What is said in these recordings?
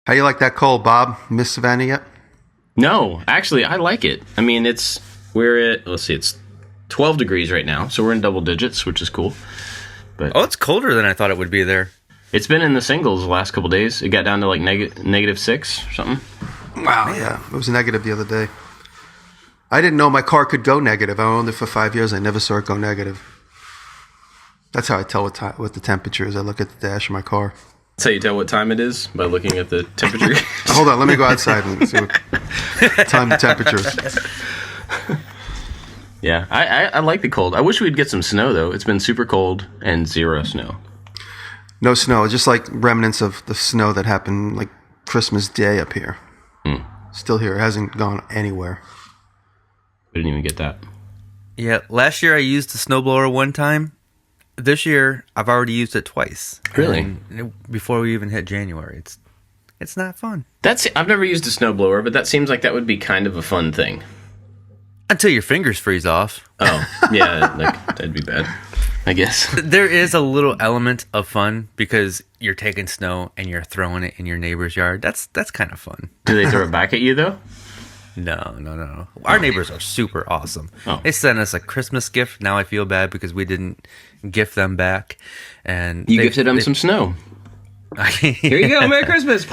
How you like that cold, Bob? Miss Savannah yet? No, actually, I like it. I mean, it's 12 degrees right now, so we're in double digits, which is cool. But it's colder than I thought it would be there. It's been in the singles the last couple days. It got down to like -6 or something. Wow, yeah. It was negative the other day. I didn't know my car could go negative. I owned it for 5 years. I never saw it go negative. That's how I tell what the temperature is. I look at the dash of my car. That's how you tell what time it is? By looking at the temperature? Hold on, let me go outside and see what time the temperature is. Yeah, I like the cold. I wish we'd get some snow, though. It's been super cold and 0 snow. No snow, just like remnants of the snow that happened like Christmas Day up here. Still here. It hasn't gone anywhere. We didn't even get that. Yeah, last year I used the snowblower one time. This year I've already used it twice. Really? Before we even hit January. It's not fun. I've never used a snowblower, but that seems like that would be kind of a fun thing. Until your fingers freeze off. Oh, yeah, that'd be bad, I guess. There is a little element of fun because you're taking snow and you're throwing it in your neighbor's yard. That's kind of fun. Do they throw it back at you, though? No. Our neighbors are super awesome. Oh. They sent us a Christmas gift. Now I feel bad because we didn't gift them back. And you gifted them some snow. Here you go, Merry Christmas.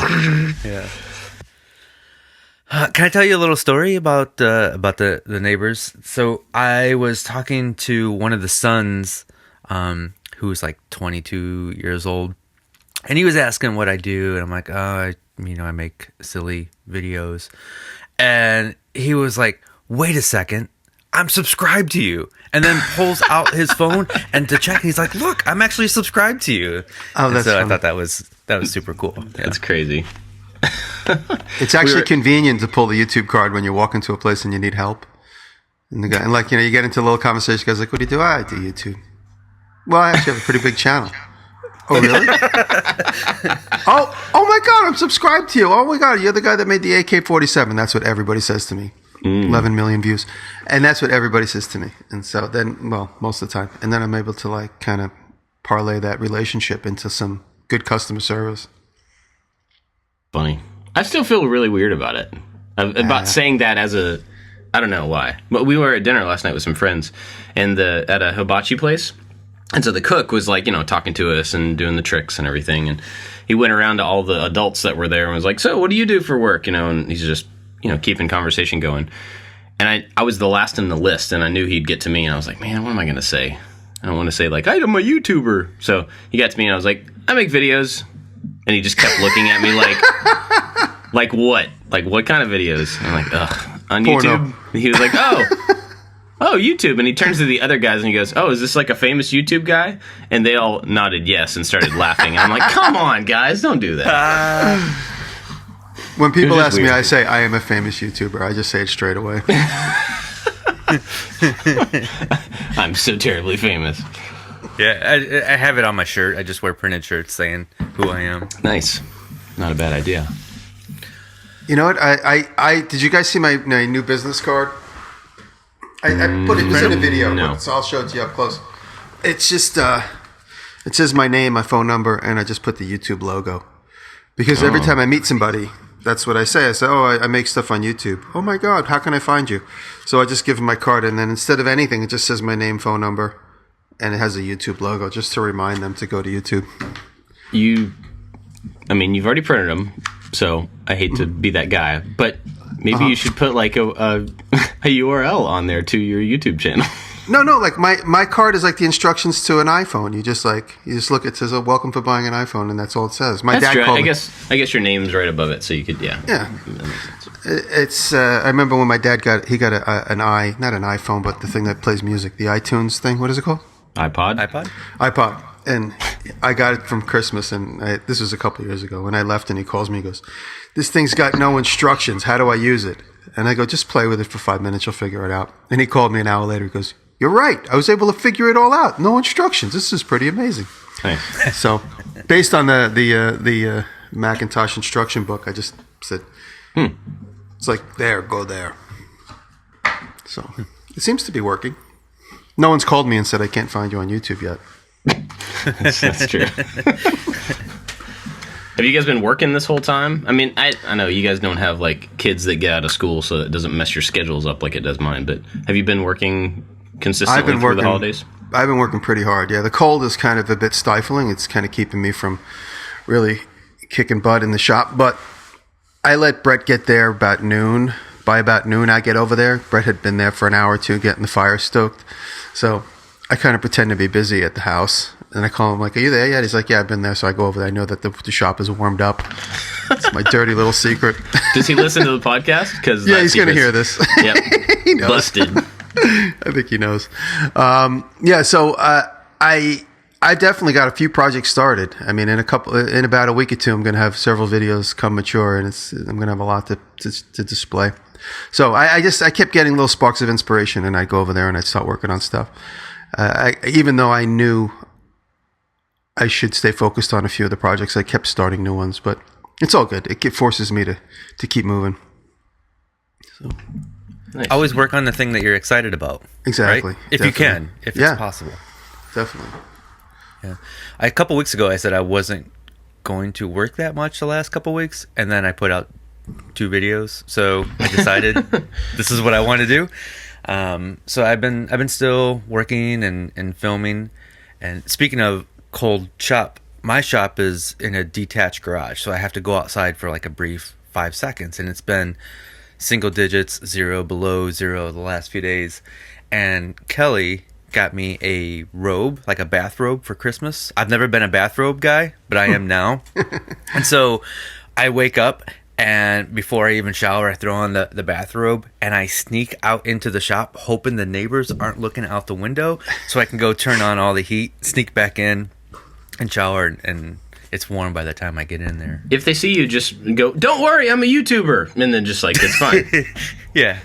Yeah. Can I tell you a little story about the neighbors? So I was talking to one of the sons, who was like 22 years old, and he was asking what I do, and I'm like, I make silly videos, and he was like, wait a second, I'm subscribed to you, and then pulls out his phone and to check, and he's like, look, I'm actually subscribed to you. Oh, that's so funny. I thought that was super cool. Yeah. That's crazy. It's actually convenient to pull the YouTube card when you walk into a place and you need help. And the guy, you get into a little conversation. The guy's like, "What do you do?" I do YouTube. Well, I actually have a pretty big channel. Oh, really? oh my God! I'm subscribed to you. Oh my God! You're the guy that made the AK-47. That's what everybody says to me. 11 million views, and that's what everybody says to me. And so then, most of the time, and then I'm able to kind of parlay that relationship into some good customer service. Funny. I still feel really weird about it. About saying that I don't know why. But we were at dinner last night with some friends at a hibachi place. And so the cook was talking to us and doing the tricks and everything. And he went around to all the adults that were there and was like, "So what do you do for work?" And he's just, keeping conversation going. And I was the last in the list, and I knew he'd get to me. And I was like, man, what am I going to say? I don't want to say I'm a YouTuber. So he got to me and I was like, I make videos. And he just kept looking at me like what? Like what kind of videos? I'm like, ugh, on YouTube? He was like, oh, YouTube. And he turns to the other guys and he goes, oh, is this like a famous YouTube guy? And they all nodded yes and started laughing. I'm like, come on, guys, don't do that. When people ask me, I say I am a famous YouTuber. I just say it straight away. I'm so terribly famous. Yeah, I have it on my shirt. I just wear printed shirts saying who I am. Nice. Not a bad idea. You know what? I did you guys see my new business card? I put it in a video, No. so I'll show it to you up close. It's just it says my name, my phone number, and I just put the YouTube logo. Because every time I meet somebody, that's what I say. I say, I make stuff on YouTube. Oh my God, how can I find you? So I just give them my card, and then instead of anything, it just says my name, phone number. And it has a YouTube logo just to remind them to go to YouTube. You've already printed them, so I hate to be that guy, but maybe you should put like a URL on there to your YouTube channel. No, like my card is like the instructions to an iPhone. You just look, it says, welcome for buying an iPhone, and that's all it says. My dad called I guess your name's right above it, so you could, yeah. Yeah. It's I remember when my dad got not an iPhone, but the thing that plays music, the iTunes thing. What is it called? iPod. And I got it from Christmas, and this was a couple of years ago. When I left, and he calls me, he goes, "This thing's got no instructions. How do I use it?" And I go, "Just play with it for 5 minutes. You'll figure it out." And he called me an hour later. He goes, "You're right. I was able to figure it all out. No instructions. This is pretty amazing." Nice. So, based on the Macintosh instruction book, I just said, It's like, go there. So, it seems to be working. No one's called me and said I can't find you on YouTube yet. That's true. Have you guys been working this whole time? I mean, I know you guys don't have like kids that get out of school, so it doesn't mess your schedules up like it does mine. But have you been working consistently through the holidays? I've been working pretty hard. Yeah, the cold is kind of a bit stifling. It's kind of keeping me from really kicking butt in the shop. But I let Brett get there about noon. By about noon, I get over there. Brett had been there for an hour or two getting the fire stoked. So I kind of pretend to be busy at the house. And I call him like, are you there yet? He's like, yeah, I've been there. So I go over there. I know that the shop is warmed up. It's my dirty little secret. Does he listen to the podcast? Cause yeah, he's going to hear this. Yep. He knows. Busted. I think he knows. So I definitely got a few projects started. I mean, in about a week or two, I'm going to have several videos come mature, and I'm going to have a lot to display. So I kept getting little sparks of inspiration, and I'd go over there and I'd start working on stuff. Even though I knew I should stay focused on a few of the projects, I kept starting new ones, but it's all good. It forces me to keep moving. So. Nice. Always work on the thing that you're excited about. Exactly. Right? If you can, if it's possible. Definitely. Yeah. A couple weeks ago, I said I wasn't going to work that much the last couple weeks, and then I put out 2 videos. So I decided this is what I want to do. So I've been still working and filming. And speaking of cold shop, my shop is in a detached garage, so I have to go outside for like a brief 5 seconds, and it's been single digits, 0, below 0 the last few days. And Kelly got me a robe, like a bathrobe for Christmas. I've never been a bathrobe guy, but I am now. And so I wake up, and before I even shower, I throw on the bathrobe, and I sneak out into the shop, hoping the neighbors aren't looking out the window, so I can go turn on all the heat, sneak back in, and shower, and it's warm by the time I get in there. If they see you, just go, don't worry, I'm a YouTuber. And then just like, it's fine. Yeah.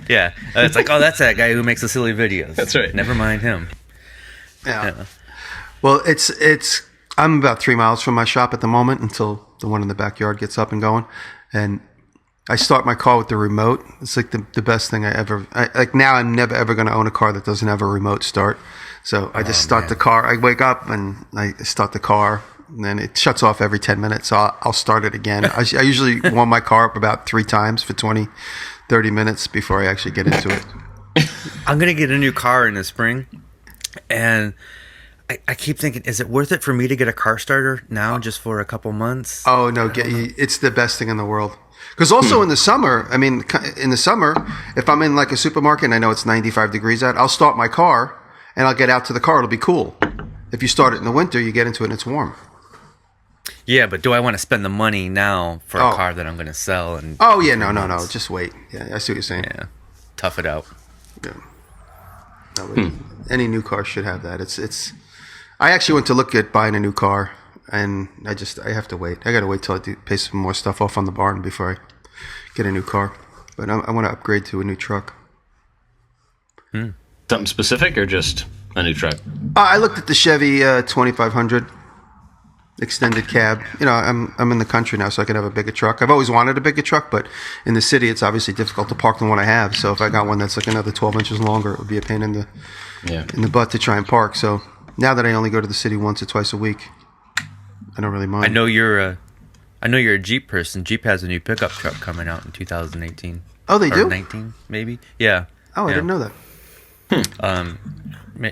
It's like, oh, that's that guy who makes the silly videos. That's right. Never mind him. Yeah. Well, I'm about 3 miles from my shop at the moment until the one in the backyard gets up and going. And I start my car with the remote. It's like the best thing now I'm never ever going to own a car that doesn't have a remote start. So I just start the car. I wake up and I start the car. And then it shuts off every 10 minutes, so I'll start it again. I usually warm my car up about 3 times for 20, 30 minutes before I actually get into it. I'm going to get a new car in the spring, and I keep thinking, is it worth it for me to get a car starter now just for a couple months? Oh, no, it's the best thing in the world. Because also in the summer, if I'm in like a supermarket and I know it's 95 degrees out, I'll start my car and I'll get out to the car. It'll be cool. If you start it in the winter, you get into it and it's warm. Yeah, but do I want to spend the money now for a car that I'm going to sell? Oh, yeah, no. Just wait. Yeah, I see what you're saying. Yeah, tough it out. Yeah. Any new car should have that. It's. I actually went to look at buying a new car, and I have to wait. I got to wait till I pay some more stuff off on the barn before I get a new car. But I want to upgrade to a new truck. Something specific or just a new truck? I looked at the Chevy 2500. Extended cab. I'm in the country now, so I can have a bigger truck. I've always wanted a bigger truck, but in the city, it's obviously difficult to park the one I have. So if I got one that's like another 12 inches longer, it would be a pain in the butt to try and park. So now that I only go to the city once or twice a week, I don't really mind. I know you're a Jeep person. Jeep has a new pickup truck coming out in 2018. Oh, they do? 19, maybe. Yeah. Oh, I didn't know that.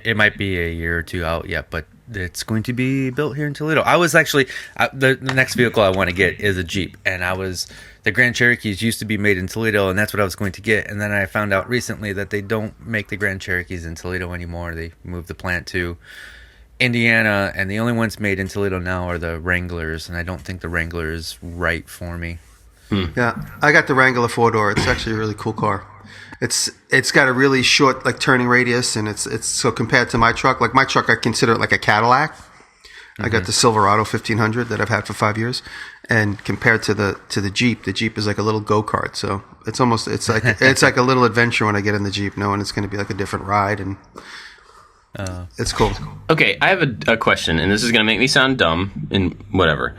It might be a year or 2 out yet, but it's going to be built here in Toledo. I was actually the next vehicle I want to get is a Jeep, and the Grand Cherokees used to be made in Toledo, and that's what I was going to get. And then I found out recently that they don't make the Grand Cherokees in Toledo anymore. They moved the plant to Indiana, and the only ones made in Toledo now are the Wranglers, and I don't think the Wrangler is right for me. Yeah, I got the Wrangler 4-door. It's actually a really cool car. It's got a really short like turning radius, and it's so compared to my truck, like my truck, I consider it like a Cadillac. I got the Silverado 1500 that I've had for 5 years, and compared to the Jeep is like a little go-kart. So it's like a little adventure when I get in the Jeep, knowing it's going to be like a different ride, and it's cool. Okay, I have a question, and this is going to make me sound dumb and whatever,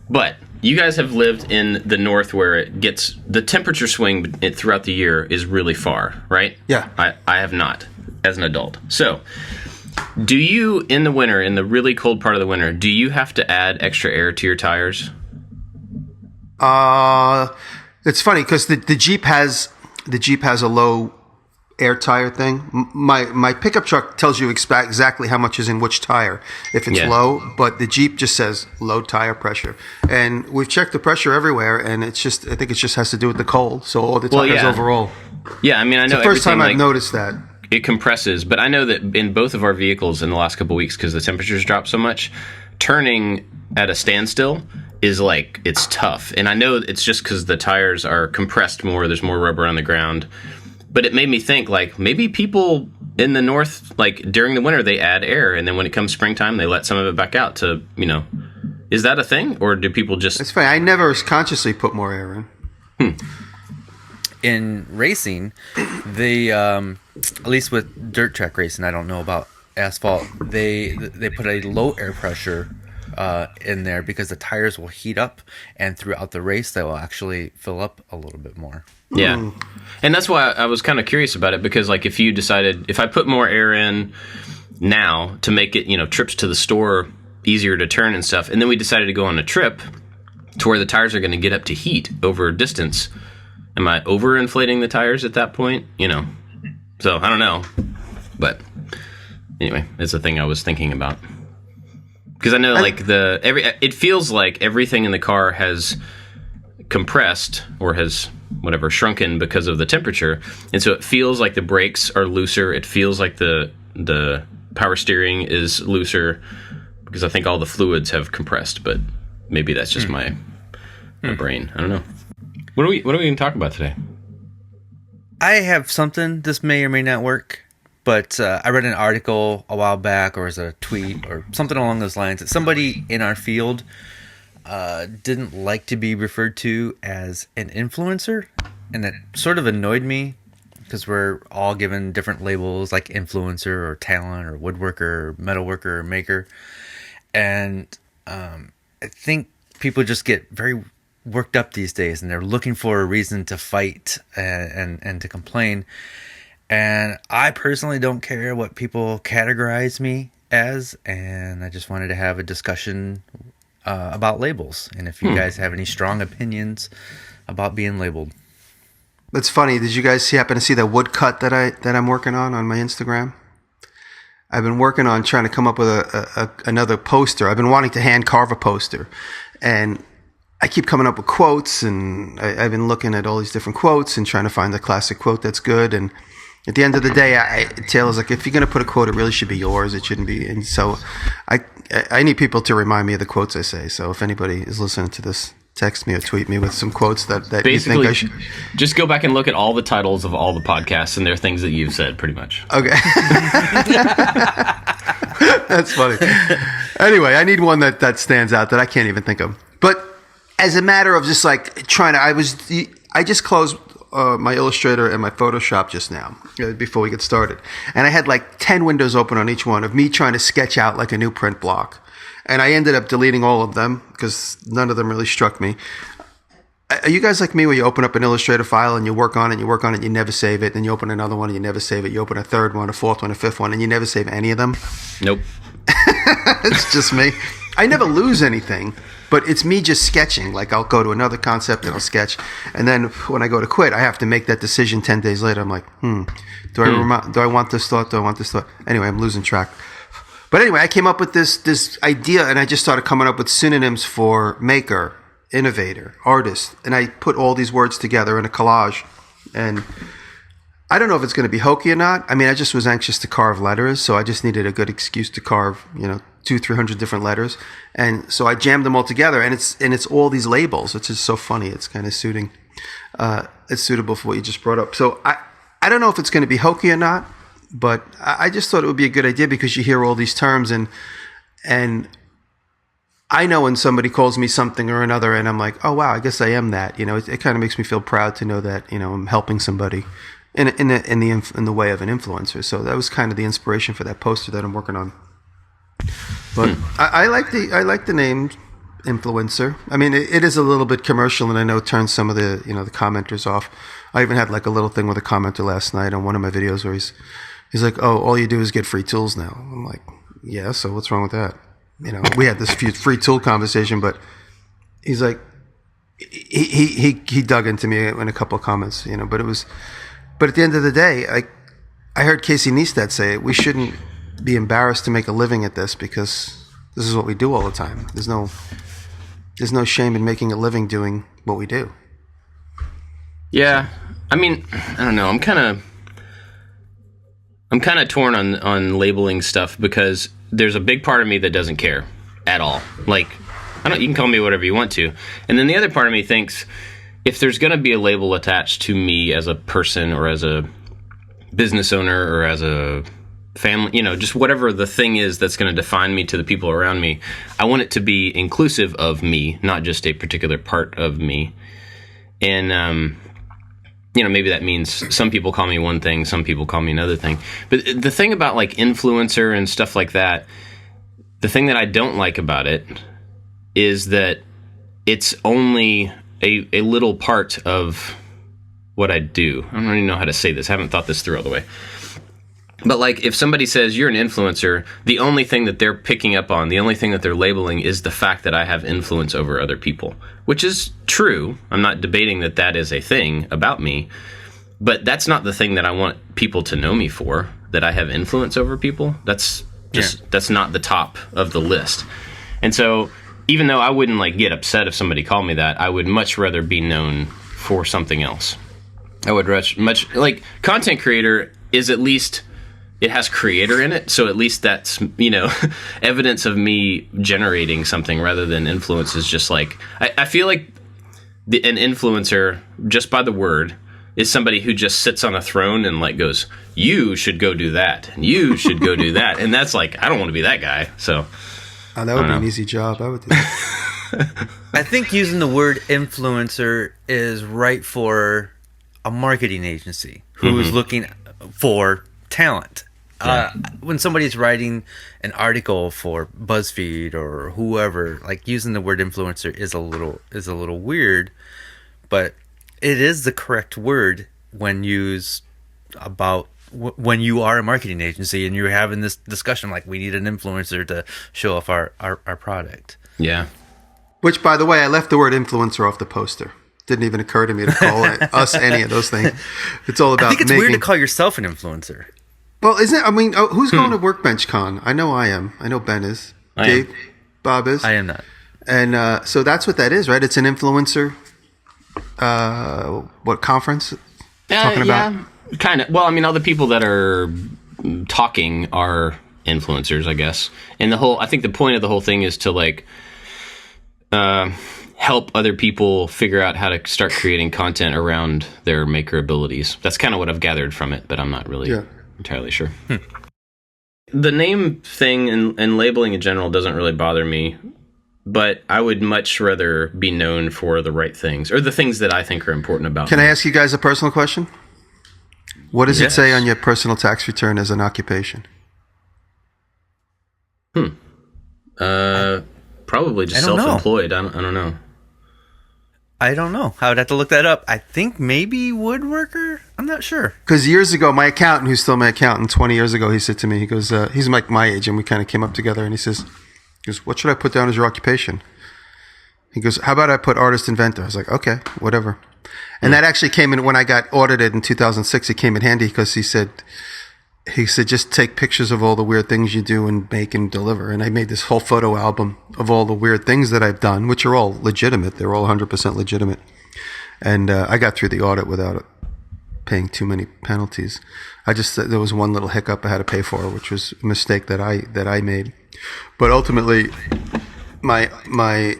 but you guys have lived in the north where the temperature swing throughout the year is really far, right? Yeah. I have not as an adult. So do you, in the winter, in the really cold part of the winter, do you have to add extra air to your tires? It's funny because the Jeep has a low air tire thing. My pickup truck tells you exactly how much is in which tire if it's low, but the Jeep just says low tire pressure. And we've checked the pressure everywhere, and I think it just has to do with the cold. So all the tires overall. Yeah, I mean, I know it's the first time I've noticed that. It compresses, but I know that in both of our vehicles in the last couple of weeks, because the temperatures dropped so much, turning at a standstill is like, it's tough. And I know it's just because the tires are compressed more, there's more rubber on the ground. But it made me think, like, maybe people in the north, like, during the winter, they add air, and then when it comes springtime, they let some of it back out to, is that a thing? Or do people just... It's funny. I never consciously put more air in. In racing, they, at least with dirt track racing, I don't know about asphalt, they put a low air pressure in there because the tires will heat up, and throughout the race, they will actually fill up a little bit more. Yeah. And that's why I was kind of curious about it, because like if I put more air in now to make it, trips to the store easier to turn and stuff, and then we decided to go on a trip to where the tires are going to get up to heat over distance, am I overinflating the tires at that point? So I don't know. But anyway, it's a thing I was thinking about. Because I know it feels like everything in the car has compressed or has shrunken because of the temperature, and so it feels like the brakes are looser. It feels like the power steering is looser because I think all the fluids have compressed. But maybe that's just my brain. I don't know. What are we going to talk about today? I have something. This may or may not work, but I read an article a while back, or as a tweet, or something along those lines, that somebody in our field didn't like to be referred to as an influencer, and it sort of annoyed me because we're all given different labels like influencer or talent or woodworker or metalworker or maker, and I think people just get very worked up these days, and they're looking for a reason to fight and to complain. And I personally don't care what people categorize me as, and I just wanted to have a discussion about labels, and if you guys have any strong opinions about being labeled. That's funny. Did you guys happen to see that woodcut that I'm working on my Instagram? I've been working on trying to come up with another poster. I've been wanting to hand carve a poster, and I keep coming up with quotes, and I've been looking at all these different quotes and trying to find the classic quote that's good. And at the end of the day, Taylor's like, if you're going to put a quote, it really should be yours. It shouldn't be. And so I need people to remind me of the quotes I say. So if anybody is listening to this, text me or tweet me with some quotes that you think I should. Just go back and look at all the titles of all the podcasts, and they're things that you've said, pretty much. Okay. That's funny. Anyway, I need one that stands out that I can't even think of. But as a matter of just like I just closed my Illustrator and my Photoshop just now before we get started, and I had like 10 windows open on each one of me trying to sketch out like a new print block, and I ended up deleting all of them because none of them really struck me. Are you guys like me where you open up an Illustrator file and you work on it, you never save it, then you open another one and you never save it, you open a third one, a fourth one, a fifth one, and you never save any of them? Nope. It's just me. I never lose anything. But it's me just sketching. Like I'll go to another concept and I'll sketch, and then when I go to quit, I have to make that decision 10 days later. I'm like, do I want this thought? Do I want this thought? Anyway, I'm losing track. But anyway, I came up with this idea, and I just started coming up with synonyms for maker, innovator, artist, and I put all these words together in a collage. And I don't know if it's going to be hokey or not. I mean, I just was anxious to carve letters, so I just needed a good excuse to carve, 200-300 different letters, and so I jammed them all together, and it's all these labels, which is so funny. It's kind of suiting. It's suitable for what you just brought up. So I don't know if it's going to be hokey or not, but I just thought it would be a good idea because you hear all these terms, and I know when somebody calls me something or another, and I'm like, oh wow, I guess I am that. It kind of makes me feel proud to know that I'm helping somebody in the way of an influencer. So that was kind of the inspiration for that poster that I'm working on. But I like the name influencer. I mean, it is a little bit commercial, and I know it turns some of the the commenters off. I even had like a little thing with a commenter last night on one of my videos where he's like, "Oh, all you do is get free tools now." I'm like, "Yeah, so what's wrong with that?" We had this free tool conversation, but he's like, he dug into me in a couple of comments, but at the end of the day, I heard Casey Neistat say we shouldn't be embarrassed to make a living at this because this is what we do all the time. There's no shame in making a living doing what we do. Yeah. I mean, I don't know. I'm kind of torn on labeling stuff because there's a big part of me that doesn't care at all. Like, you can call me whatever you want to. And then the other part of me thinks if there's going to be a label attached to me as a person or as a business owner or as a family, just whatever the thing is that's going to define me to the people around me, I want it to be inclusive of me, not just a particular part of me. And, maybe that means some people call me one thing, some people call me another thing. But the thing about like influencer and stuff like that, the thing that I don't like about it is that it's only a little part of what I do. I don't even know how to say this. I haven't thought this through all the way. But like if somebody says you're an influencer, the only thing that they're picking up on, the only thing that they're labeling is the fact that I have influence over other people, which is true. I'm not debating that that is a thing about me, but that's not the thing that I want people to know me for, that I have influence over people. That's not the top of the list. And so even though I wouldn't like get upset if somebody called me that, I would much rather be known for something else. I would much like content creator is at least it has creator in it, so at least that's evidence of me generating something rather than influence is just like I feel like an influencer just by the word is somebody who just sits on a throne and like goes, you should go do that and you should go do that, and that's like I don't want to be that guy. So that would be an easy job. I would do that. I think using the word influencer is right for a marketing agency who's looking for talent. When somebody's writing an article for BuzzFeed or whoever, like using the word influencer is a little weird, but it is the correct word when used about when you are a marketing agency and you're having this discussion like we need an influencer to show off our product. Yeah. Which, by the way, I left the word influencer off the poster. Didn't even occur to me to call us any of those things. It's all about. I think it's weird to call yourself an influencer. Well, isn't it? I mean, who's going to Workbench Con? I know I am. I know Ben is. Dave, Bob is. I am not. And so that's what that is, right? It's an influencer. What conference? Talking about? Kind of. Well, I mean, all the people that are talking are influencers, I guess. And I think the point of the whole thing is to like help other people figure out how to start creating content around their maker abilities. That's kind of what I've gathered from it, but I'm not really entirely sure. The name thing and labeling in general doesn't really bother me, but I would much rather be known for the right things or the things that I think are important about Can me. I ask you guys a personal question? What does it say on your personal tax return as an occupation? Probably just self-employed. I don't know. I don't know. I would have to look that up. I think maybe woodworker. I'm not sure. Because years ago, my accountant, who's still my accountant, 20 years ago, he said to me, he goes, he's like my age, and we kind of came up together, and he goes, what should I put down as your occupation? He goes, how about I put artist inventor? I was like, okay, whatever. And that actually came in when I got audited in 2006. It came in handy because he said, just take pictures of all the weird things you do and make and deliver. And I made this whole photo album of all the weird things that I've done, which are all legitimate. They're all 100% legitimate. And I got through the audit without paying too many penalties. There was one little hiccup I had to pay for, which was a mistake that I made. But ultimately, my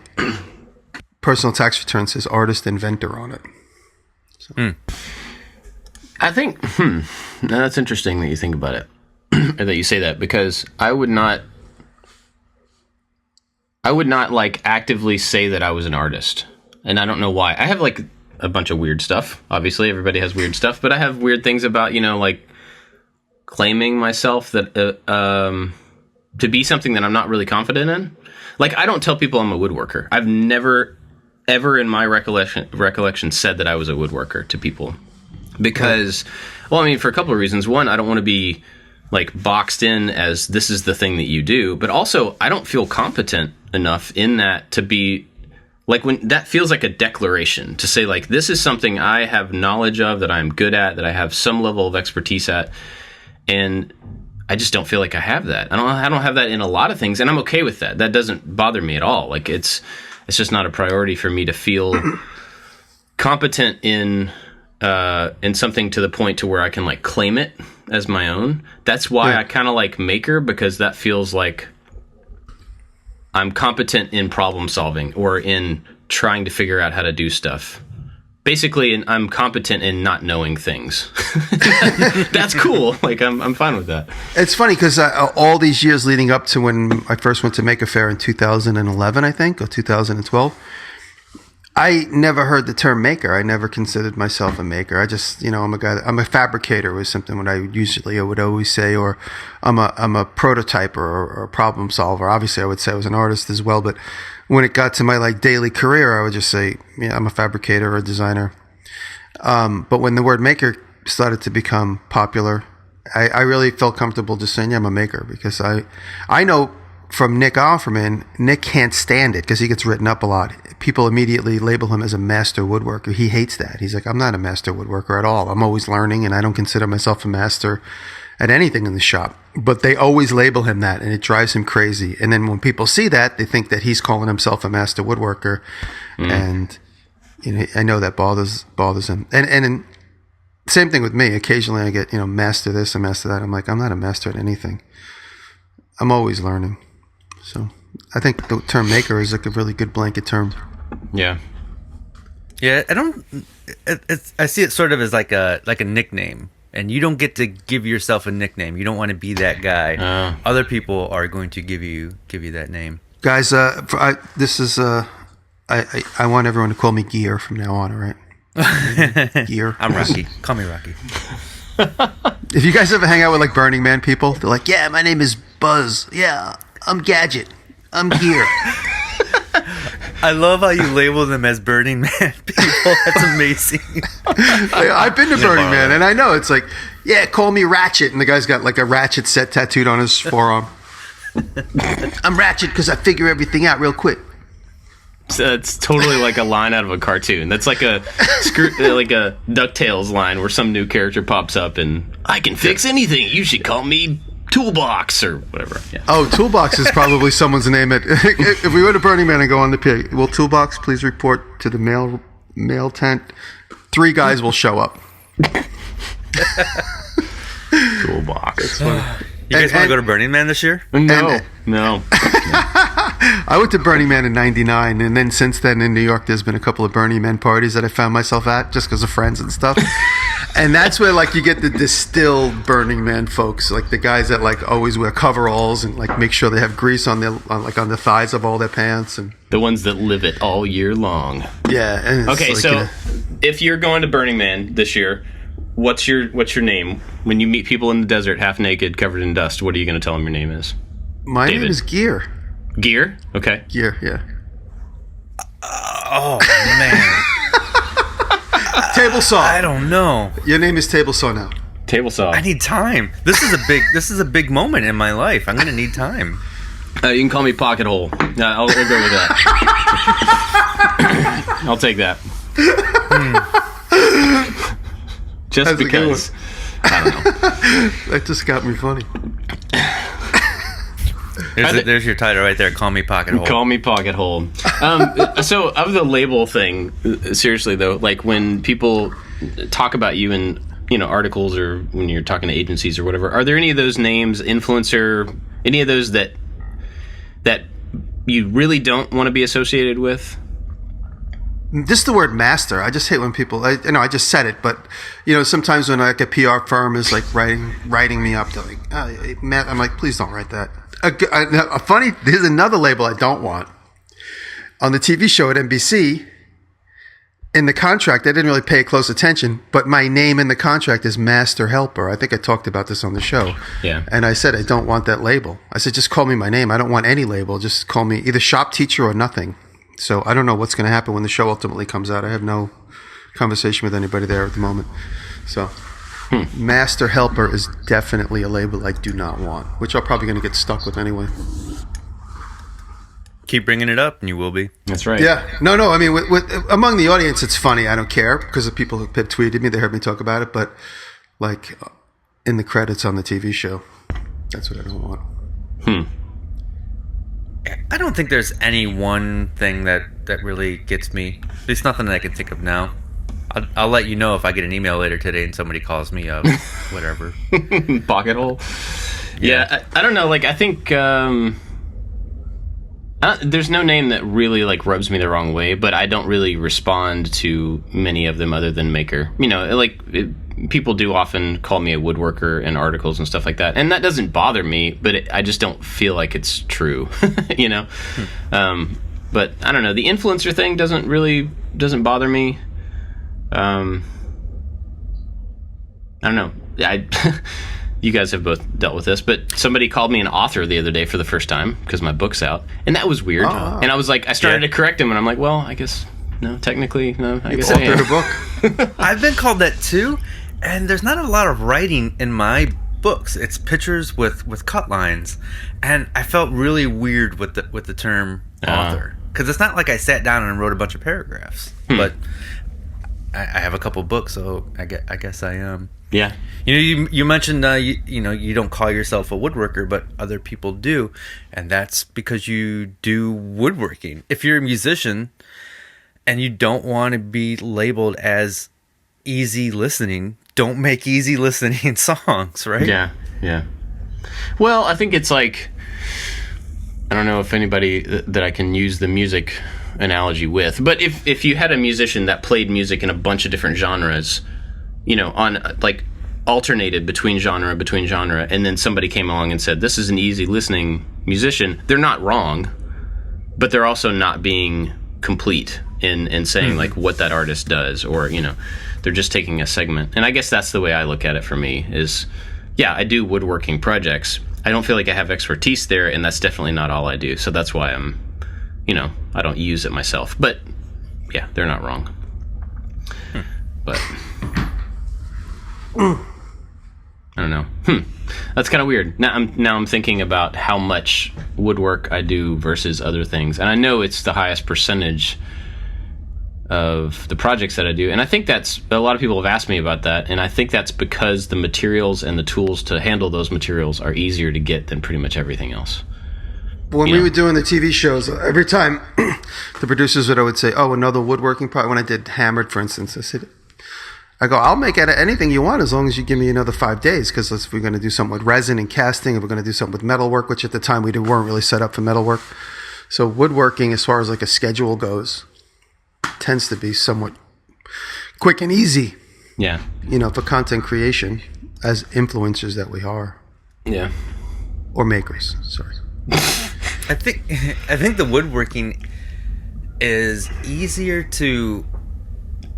personal tax return says artist inventor on it. So. I think that's interesting that you think about it, or that you say that, because I would not like actively say that I was an artist, and I don't know why. I have like a bunch of weird stuff. Obviously, everybody has weird stuff, but I have weird things about like claiming myself that to be something that I'm not really confident in. Like I don't tell people I'm a woodworker. I've never ever in my recollection said that I was a woodworker to people. Because, well, I mean, for a couple of reasons. One, I don't want to be like boxed in as this is the thing that you do. But also, I don't feel competent enough in that to be like when that feels like a declaration to say like, this is something I have knowledge of, that I'm good at, that I have some level of expertise at. And I just don't feel like I have that. I don't have that in a lot of things, and I'm okay with that. That doesn't bother me at all. Like it's just not a priority for me to feel competent in something to the point to where I can like claim it as my own. That's why I kind of like Maker, because that feels like I'm competent in problem solving or in trying to figure out how to do stuff. Basically, I'm competent in not knowing things. That's cool. Like I'm fine with that. It's funny because all these years leading up to when I first went to Maker Faire in 2011, I think, or 2012, I never heard the term maker. I never considered myself a maker. I just, I'm a guy. I'm a fabricator was something what I would always say, or I'm a prototyper or a problem solver. Obviously, I would say I was an artist as well, but when it got to my like daily career, I would just say, I'm a fabricator or a designer. But when the word maker started to become popular, I really felt comfortable just saying, I'm a maker, because I know from Nick Offerman, Nick can't stand it because he gets written up a lot. People immediately label him as a master woodworker. He hates that. He's like, I'm not a master woodworker at all. I'm always learning, and I don't consider myself a master at anything in the shop. But they always label him that, and it drives him crazy. And then when people see that, they think that he's calling himself a master woodworker. And I know that bothers him. And same thing with me. Occasionally I get, master this and master that. I'm like, I'm not a master at anything. I'm always learning. So I think the term maker is like a really good blanket term. Yeah. Yeah, I see it sort of as like a nickname, and you don't get to give yourself a nickname. You don't want to be that guy. Other people are going to give you that name. Guys, I want everyone to call me Gear from now on, all right? Gear. I'm Rocky. Call me Rocky. If you guys ever hang out with like Burning Man people, they're like, yeah, my name is Buzz. Yeah, I'm Gadget. I'm Gear. I love how you label them as Burning Man people. That's amazing. I've been to Burning Man, and I know it's like, yeah, call me Ratchet. And the guy's got like a Ratchet set tattooed on his forearm. I'm Ratchet because I figure everything out real quick. So it's totally like a line out of a cartoon. That's like a DuckTales line where some new character pops up and I can fix anything. You should call me Toolbox or whatever. Yeah. Oh, Toolbox is probably someone's name. If we go to Burning Man and go on the pig, will Toolbox please report to the mail tent? 3 guys will show up. Toolbox. It's funny. You guys want to go to Burning Man this year? No. I went to Burning Man in '99, and then since then in New York, there's been a couple of Burning Man parties that I found myself at just because of friends and stuff. And that's where like you get the distilled Burning Man folks, like the guys that like always wear coveralls and like make sure they have grease on the thighs of all their pants, and the ones that live it all year long. Yeah. And okay, like, so if you're going to Burning Man this year, what's your name? When you meet people in the desert, half naked, covered in dust, what are you going to tell them your name is? My name is Gear. Gear? Okay. Gear, yeah. Oh, man. Table Saw. I don't know. Your name is Table Saw now. Table Saw. I need time. This is a big moment in my life. I'm going to need time. You can call me Pocket Hole. I'll go with that. I'll take that. Just That's because. I don't know. That just got me funny. There's your title right there. Call me Pocket Hole. Call me Pocket Hole. So of the label thing, seriously though, like when people talk about you in articles or when you're talking to agencies or whatever, are there any of those names, influencer, any of those that you really don't want to be associated with? Just the word master. I just hate when people. I just said it, but sometimes when like a PR firm is like writing me up, they're like, I'm like, please don't write that. Here's another label I don't want. On the TV show at NBC, in the contract, I didn't really pay close attention, but my name in the contract is Master Helper. I think I talked about this on the show. Yeah. And I said, I don't want that label. I said, just call me my name. I don't want any label. Just call me either shop teacher or nothing. So I don't know what's going to happen when the show ultimately comes out. I have no conversation with anybody there at the moment. So Master Helper is definitely a label I do not want, which I'm probably going to get stuck with anyway. keep bringing it up, and you will be. That's right. Yeah. No. I mean, among the audience, it's funny. I don't care because the people who have tweeted me, they heard me talk about it. But like in the credits on the TV show, that's what I don't want. I don't think there's any one thing that really gets me. There's nothing that I can think of now. I'll let you know if I get an email later today and somebody calls me up, whatever. Pocket hole. Yeah, I don't know. Like, I think there's no name that really like rubs me the wrong way, but I don't really respond to many of them other than Maker. You know, like people do often call me a woodworker in articles and stuff like that, and that doesn't bother me. But I just don't feel like it's true. You know. But I don't know. The influencer thing doesn't bother me. I don't know. You guys have both dealt with this, but somebody called me an author the other day for the first time because my book's out, and that was weird. And I was like, I started to correct him, and I'm like, well, I guess no, technically no. I guess I am. A book. I've been called that too, and there's not a lot of writing in my books. It's pictures with cut lines, and I felt really weird with the term author because it's not like I sat down and wrote a bunch of paragraphs, but I have a couple books, so I guess I am. Yeah. You mentioned you don't call yourself a woodworker, but other people do, and that's because you do woodworking. If you're a musician and you don't want to be labeled as easy listening, don't make easy listening songs, right? Yeah. Well, I think it's like, I don't know if anybody that I can use the music analogy with, but if you had a musician that played music in a bunch of different genres, you know, on like alternated between genre, and then somebody came along and said, this is an easy listening musician, they're not wrong, but they're also not being complete in saying like what that artist does, or, you know, they're just taking a segment. And I guess that's the way I look at it for me is, yeah, I do woodworking projects. I don't feel like I have expertise there, and that's definitely not all I do. So that's why I'm, you know, I don't use it myself. But yeah, they're not wrong. But I don't know. That's kind of weird. Now I'm thinking about how much woodwork I do versus other things, and I know it's the highest percentage of the projects that I do, and I think that's, a lot of people have asked me about that, and I think that's because the materials and the tools to handle those materials are easier to get than pretty much everything else. When we were doing the TV shows, every time the producers would say, "Oh, another woodworking project." When I did Hammered, for instance, I go, "I'll make anything you want as long as you give me another 5 days, because if we're going to do something with resin and casting, if we're going to do something with metalwork," which at the time weren't really set up for metalwork. So woodworking, as far as like a schedule goes, tends to be somewhat quick and easy. Yeah. You know, for content creation, as influencers that we are. Yeah. Or makers. Sorry. I think the woodworking is easier to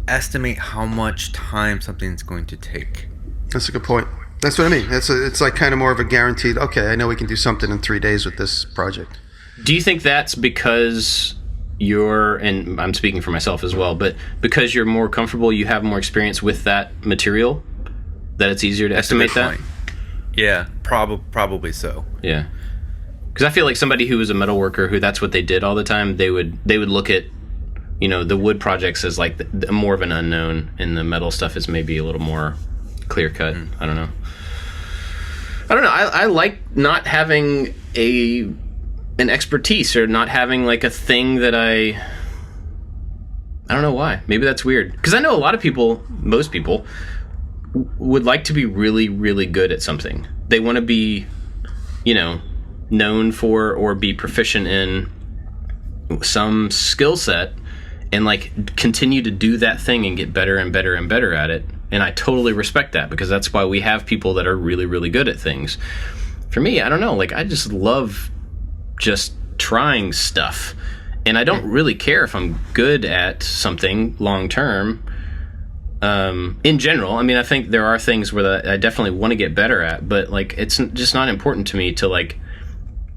estimate how much time something's going to take. That's a good point. That's what I mean. It's like kind of more of a guaranteed, okay, I know we can do something in 3 days with this project. Do you think that's because and I'm speaking for myself as well, but because you're more comfortable, you have more experience with that material, that it's easier to estimate that? Point. Yeah, probably so. Yeah. Because I feel like somebody who was a metal worker, who that's what they did all the time, they would look at, you know, the wood projects as like more of an unknown, and the metal stuff is maybe a little more clear cut. I don't know. I like not having an expertise, or not having like a thing that I don't know why. Maybe that's weird. Because I know a lot of people, most people, would like to be really, really good at something. They want to be, you know, known for or be proficient in some skill set, and like continue to do that thing and get better and better and better at it. And I totally respect that, because that's why we have people that are really, really good at things. For me, I don't know, like I just love just trying stuff, and I don't really care if I'm good at something long term. In general, I mean, I think there are things where I definitely want to get better at, but like it's just not important to me to like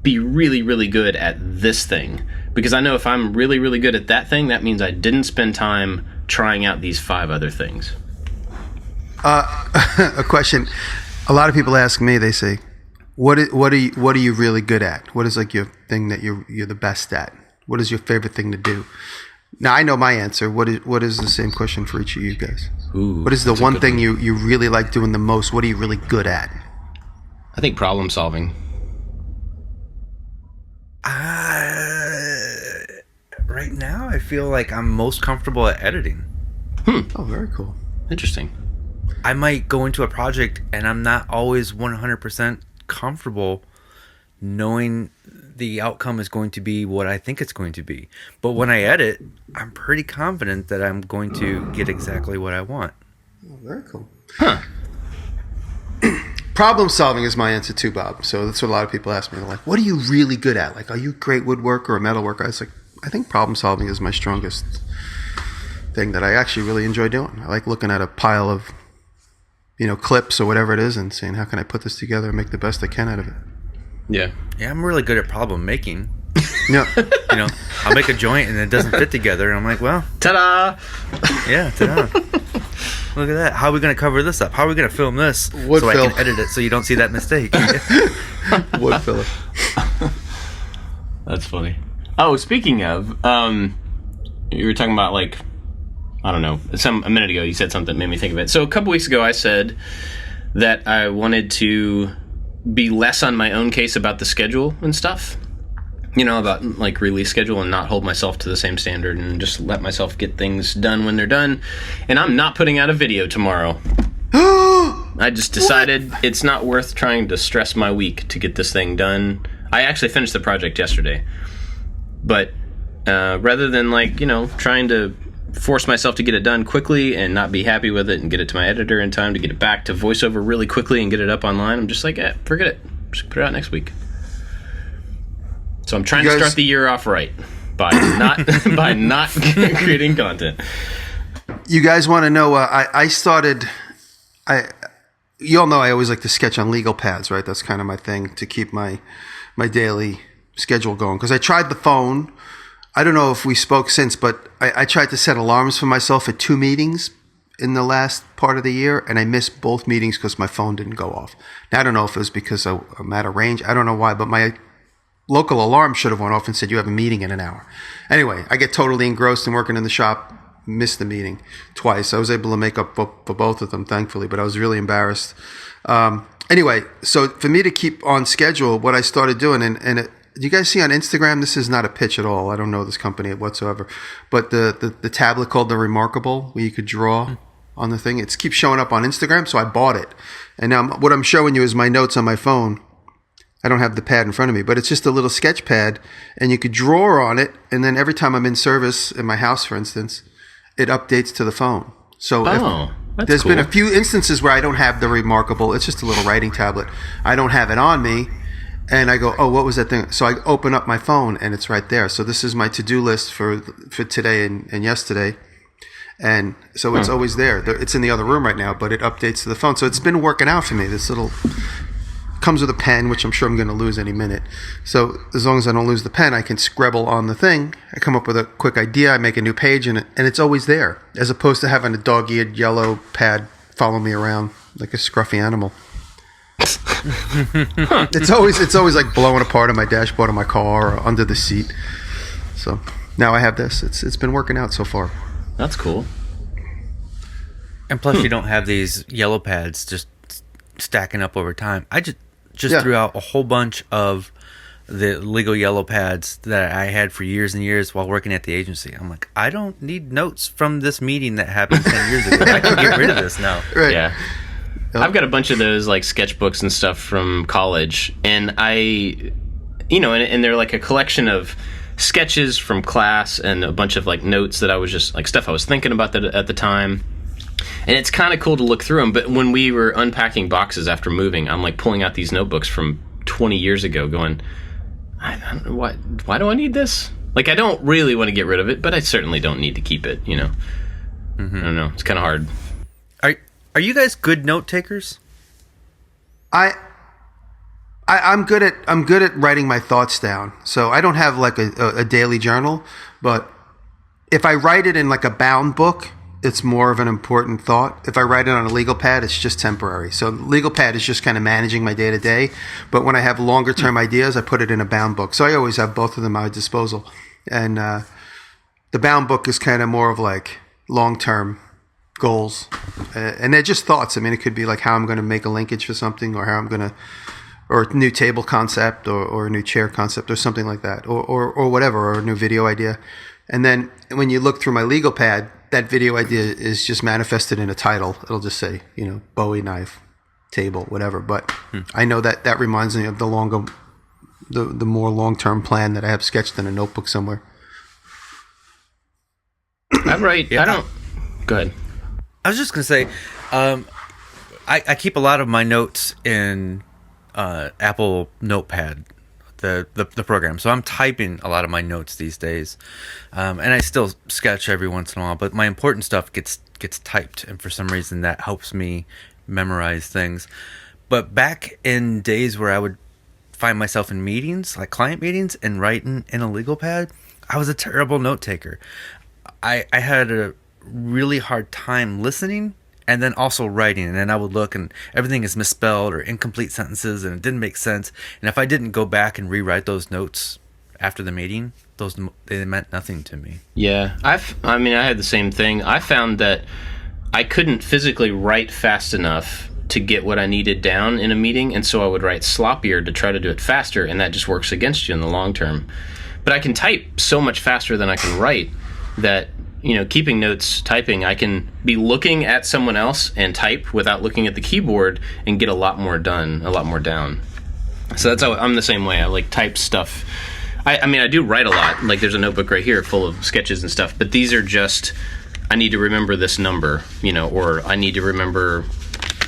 be really, really good at this thing, because I know if I'm really, really good at that thing, that means I didn't spend time trying out these 5 other things. A question. A lot of people ask me, they say, what are you really good at? What is like your thing that you're the best at? What is your favorite thing to do? Now, I know my answer. What is the same question for each of you guys? Ooh, what is the one thing you really like doing the most? What are you really good at? I think problem solving. Right now, I feel like I'm most comfortable at editing. Oh, very cool. Interesting. I might go into a project and I'm not always 100% comfortable knowing the outcome is going to be what I think it's going to be. But when I edit, I'm pretty confident that I'm going to get exactly what I want. Oh, very cool. Huh. Problem solving is my answer too, Bob. So that's what a lot of people ask me. They're like, what are you really good at? Like, are you a great woodworker or a metalworker? I was like, I think problem solving is my strongest thing that I actually really enjoy doing. I like looking at a pile of, clips or whatever it is and saying, how can I put this together and make the best I can out of it? Yeah. Yeah, I'm really good at problem making. Yeah. I'll make a joint and it doesn't fit together. And I'm like, well. Ta-da! Yeah, ta-da. Look at that. How are we going to cover this up? How are we going to film this I can edit it so you don't see that mistake? Wood filler. That's funny. Oh, speaking of, you were talking about, like, I don't know, a minute ago you said something that made me think of it. So a couple weeks ago I said that I wanted to be less on my own case about the schedule and stuff. About, like, release schedule and not hold myself to the same standard and just let myself get things done when they're done. And I'm not putting out a video tomorrow. I just decided it's not worth trying to stress my week to get this thing done. I actually finished the project yesterday. But rather than, like, trying to force myself to get it done quickly and not be happy with it and get it to my editor in time to get it back to voiceover really quickly and get it up online, I'm just like, forget it. Just put it out next week. So I'm trying to start the year off right by not creating content. You guys want to know? I started. You all know I always like to sketch on legal pads, right? That's kind of my thing to keep my daily schedule going. Because I tried the phone. I don't know if we spoke since, but I tried to set alarms for myself at 2 meetings in the last part of the year, and I missed both meetings because my phone didn't go off. Now, I don't know if it was because I'm out of range. I don't know why, but my local alarm should have went off and said, you have a meeting in an hour. Anyway, I get totally engrossed in working in the shop, missed the meeting twice. I was able to make up for both of them, thankfully, but I was really embarrassed. Anyway, so for me to keep on schedule, what I started doing, and do you guys see on Instagram, this is not a pitch at all. I don't know this company whatsoever, but the tablet called The Remarkable, where you could draw on the thing, it keeps showing up on Instagram, so I bought it. And now what I'm showing you is my notes on my phone. I don't have the pad in front of me, but it's just a little sketch pad, and you could draw on it, and then every time I'm in service in my house, for instance, it updates to the phone. So there's been a few instances where I don't have The Remarkable. It's just a little writing tablet. I don't have it on me, and I go, oh, what was that thing? So I open up my phone, and it's right there. So this is my to-do list for today and yesterday. And so it's always there. It's in the other room right now, but it updates to the phone. So it's been working out for me. This little comes with a pen, which I'm sure I'm going to lose any minute. So as long as I don't lose the pen, I can scribble on the thing. I come up with a quick idea. I make a new page, and it's always there, as opposed to having a dog-eared yellow pad follow me around like a scruffy animal. It's always like blowing apart on my dashboard of my car or under the seat. So now I have this. It's been working out so far. That's cool. And plus, you don't have these yellow pads just stacking up over time. I just threw out a whole bunch of the legal yellow pads that I had for years and years while working at the agency. I'm like, I don't need notes from this meeting that happened 10 years ago. I can get rid of this now. Right. Yeah. I've got a bunch of those, like, sketchbooks and stuff from college, and and they're like a collection of sketches from class and a bunch of, like, notes that I was just, like, stuff I was thinking about at the time. And it's kind of cool to look through them, but when we were unpacking boxes after moving, I'm, like, pulling out these notebooks from 20 years ago going, I don't know, why do I need this? Like, I don't really want to get rid of it, but I certainly don't need to keep it, I don't know. It's kind of hard. Are you guys good note takers? I'm good at writing my thoughts down. So I don't have like a daily journal, but if I write it in like a bound book, it's more of an important thought. If I write it on a legal pad, it's just temporary. So legal pad is just kind of managing my day to day. But when I have longer term ideas, I put it in a bound book. So I always have both of them at my disposal. And the bound book is kind of more of like long-term goals. And they're just thoughts. I mean, it could be like how I'm going to make a linkage for something, or how I'm going to, or a new table concept, or a new chair concept, or something like that, or whatever, or a new video idea. And then when you look through my legal pad, that video idea is just manifested in a title. It'll just say, Bowie knife, table, whatever. But I know that reminds me of the more long-term plan that I have sketched in a notebook somewhere. I write. Yeah. I don't. Go ahead. I was just gonna say, I keep a lot of my notes in Apple Notepad, the program. So I'm typing a lot of my notes these days, and I still sketch every once in a while. But my important stuff gets typed, and for some reason that helps me memorize things. But back in days where I would find myself in meetings, like client meetings, and writing in a legal pad, I was a terrible note taker. I had a really hard time listening and then also writing, and then I would look and everything is misspelled or incomplete sentences and it didn't make sense. And if I didn't go back and rewrite those notes after the meeting, they meant nothing to me. Yeah, I had the same thing. I found that I couldn't physically write fast enough to get what I needed down in a meeting, and so I would write sloppier to try to do it faster, and that just works against you in the long term. But I can type so much faster than I can write that, keeping notes, typing, I can be looking at someone else and type without looking at the keyboard and get a lot more done, a lot more down. So that's how I'm the same way. I like type stuff. I do write a lot. Like there's a notebook right here full of sketches and stuff, but these are just, I need to remember this number, or I need to remember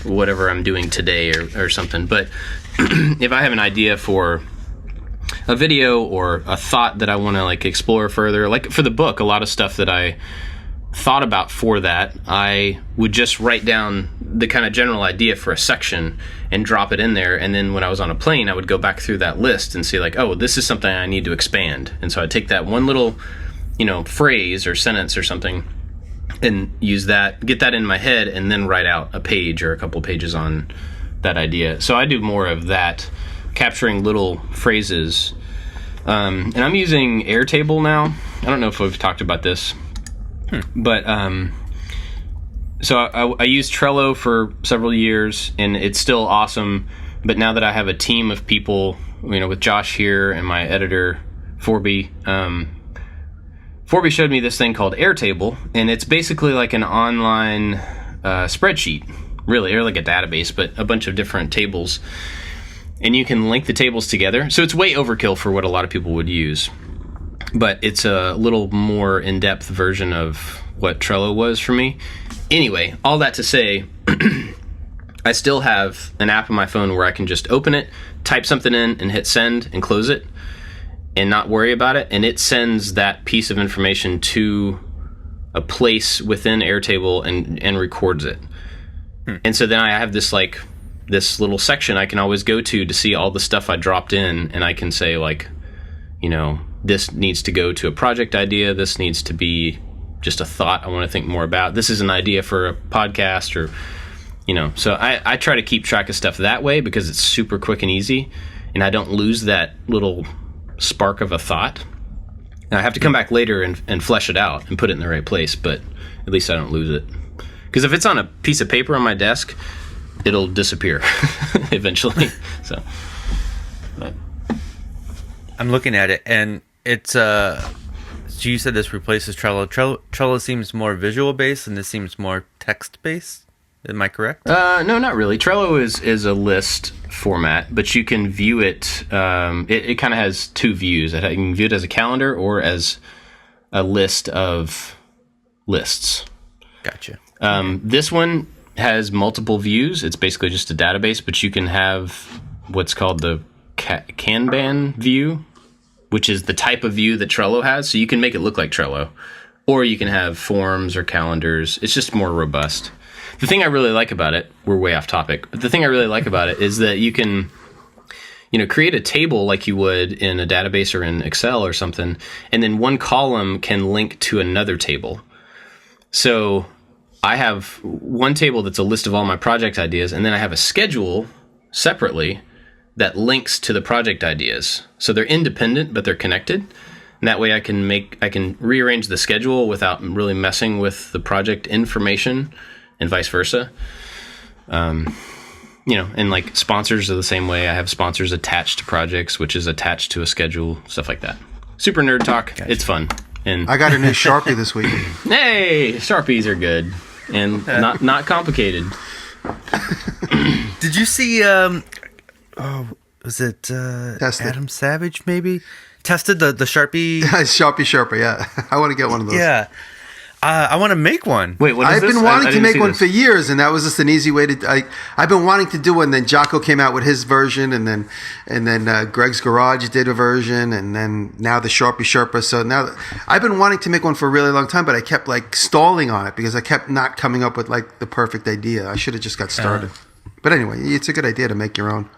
whatever I'm doing today or something. But if I have an idea for a video or a thought that I want to like explore further, like for the book, a lot of stuff that I thought about for that, I would just write down the kind of general idea for a section and drop it in there. And then when I was on a plane, I would go back through that list and see like, oh, this is something I need to expand. And so I'd take that one little, phrase or sentence or something and use that, get that in my head, and then write out a page or a couple pages on that idea. So I do more of that, capturing little phrases. And I'm using Airtable now. I don't know if we've talked about this, but so I used Trello for several years, and it's still awesome. But now that I have a team of people, with Josh here and my editor, Forby, Forby showed me this thing called Airtable, and it's basically like an online spreadsheet, really, or like a database, but a bunch of different tables. And you can link the tables together. So it's way overkill for what a lot of people would use. But it's a little more in-depth version of what Trello was for me. Anyway, all that to say, I still have an app on my phone where I can just open it, type something in, and hit send and close it and not worry about it. And it sends that piece of information to a place within Airtable and records it. And so then I have this little section I can always go to see all the stuff I dropped in, and I can say like, this needs to go to a project idea. This needs to be just a thought I want to think more about. This is an idea for a podcast, or, so I try to keep track of stuff that way because it's super quick and easy, and I don't lose that little spark of a thought. And I have to come back later and flesh it out and put it in the right place, but at least I don't lose it. Because if it's on a piece of paper on my desk, it'll disappear eventually. So I'm looking at it, and it's so you said this replaces Trello. Trello seems more visual based, and this seems more text based. Am I correct? No, not really. Trello is a list format, but you can view it. It kind of has two views. You can view it as a calendar or as a list of lists. Gotcha. This one has multiple views. It's basically just a database, but you can have what's called the Kanban view, which is the type of view that Trello has. So you can make it look like Trello, or you can have forms or calendars. It's just more robust. The thing I really like about it, we're way off topic, but the thing I really like about it is that you can, create a table like you would in a database or in Excel or something, and then one column can link to another table. So I have one table that's a list of all my project ideas, and then I have a schedule separately that links to the project ideas. So they're independent, but they're connected. And And that way I can rearrange the schedule without really messing with the project information, and vice versa. And like sponsors are the same way. I have sponsors attached to projects, which is attached to a schedule, stuff like that. Super nerd talk. Gotcha. It's fun. And I got a new Sharpie this week. Hey, Sharpies are good and not complicated. Did you see? Was it Adam Savage? Maybe tested the Sharpie. Sharpie Sherpa. Yeah, I want to get one of those. Yeah. I want to make one. Wait, what is I've this? been wanting to make one this. for years, and that was just an easy way to. I've been wanting to do one. And then Jocko came out with his version, and then Greg's Garage did a version, and then now the Sharpie Sherpa. So now I've been wanting to make one for a really long time, but I kept like stalling on it because I kept not coming up with like the perfect idea. I should have just got started. But anyway, it's a good idea to make your own.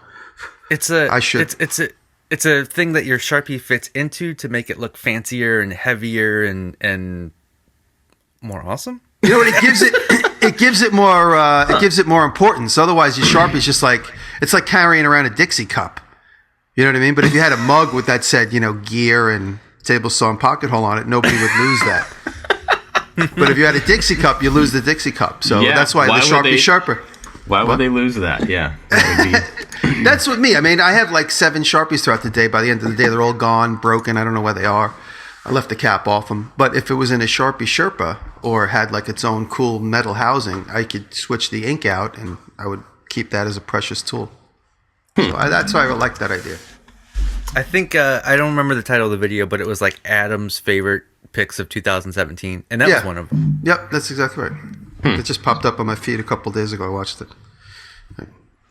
It's a thing that your Sharpie fits into to make it look fancier and heavier and more awesome. You know what it gives it? It gives it more importance. Otherwise, your Sharpie's just like it's like carrying around a Dixie cup. You know what I mean? But if you had a mug with that said, gear and table saw and pocket hole on it, nobody would lose that. But if you had a Dixie cup, you lose the Dixie cup. So that's why the Sharpie Sharper. Why would they lose that? Yeah. That would be... That's what me. I mean, I have like 7 Sharpies throughout the day. By the end of the day, they're all gone, broken. I don't know where they are. I left the cap off them. But if it was in a Sharpie Sherpa or had like its own cool metal housing, I could switch the ink out and I would keep that as a precious tool. So that's why I like that idea. I think, I don't remember the title of the video, but it was like Adam's favorite picks of 2017. And that was one of them. Yep, that's exactly right. It just popped up on my feed a couple days ago. I watched it.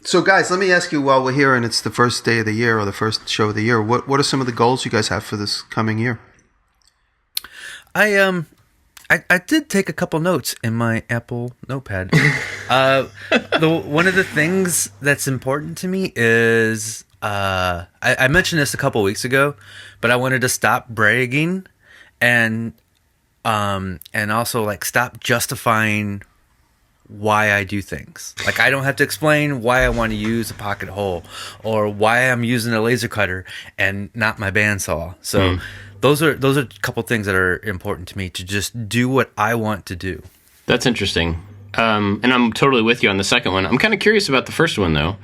So, guys, let me ask you while we're here and it's the first day of the year or the first show of the year, what are some of the goals you guys have for this coming year? I did take a couple notes in my Apple notepad. One of the things that's important to me is I mentioned this a couple weeks ago, but I wanted to stop bragging and also like stop justifying why I do things. Like I don't have to explain why I want to use a pocket hole or why I'm using a laser cutter and not my bandsaw. So those are a couple things that are important to me, to just do what I want to do. That's interesting. And I'm totally with you on the second one. I'm kind of curious about the first one though.